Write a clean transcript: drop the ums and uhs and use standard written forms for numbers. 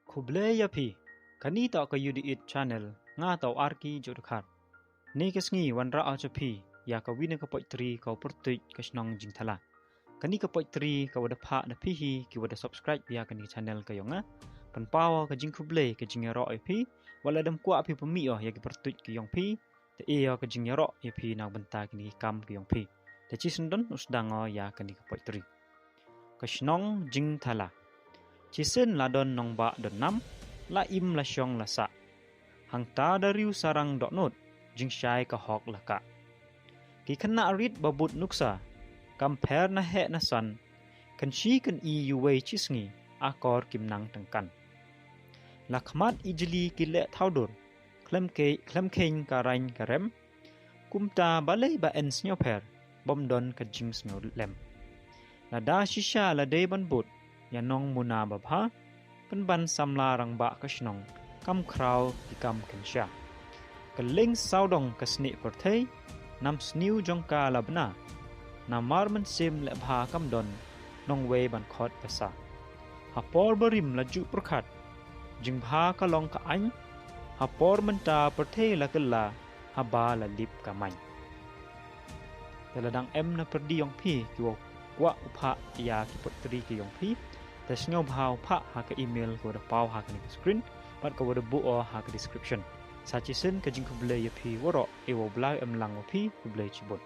Kublai ya pi, kani tak ka UDIT channel nga tau arki jodkhat. Ni kesngi wan ra aja pi ya ka wina ka poitri ka pertuit ka Shnong Jingthala. Kani ka poitri ka wada pha na pihi ki wada subscribe ya kani channel ka yonga. Pan pawa ka jing kublai ka jing ro pi wala dam kwa pi pemi ya ki pertuit ki yong pi te e ya ka jing ro ya pi nang benta kini kam ki yong pi. Te chi sundon usdang ya kani ka poitri. Ka Shnong Jingthala. Shisien ladon nongbah donnam, la im la shong la sa. Hangta da riew sarang dohnud, jingshai ka hok la ka. Khynnah rit babud nuksa, pher na he na san, Kynshi kynii yuwei shisngi, Akor kimnang tyngkan. La khmat ijli kile thaw Khlem khein ka rain ka rem, kumta balei sngewpher, bomdon ka jingsngewlem. Lada shisha la de babud, yanong muna babha, penban samla rang ba ka Shnong, kam kraw ki kam Kynshi. Keling saudong ka sngewpher thei, nam sniu jongka labna, namar men sim le bha kam don, nong wei ban khot pesa. Hapor berim laju perkhat, jing bha ka long ka any, hapor menta perthei la kela, haba la lip ka many. Teladang em na perdi yong pi kiwo kwa upha ya ki potri ki yong pi, te sngew bhau pha ha ka email ko da pau ha ka ni screen, pat ko da bu o ha ka description. Sa chi sen ka jing kublai ya pi woro e wo blau em lang pi kublai chibot.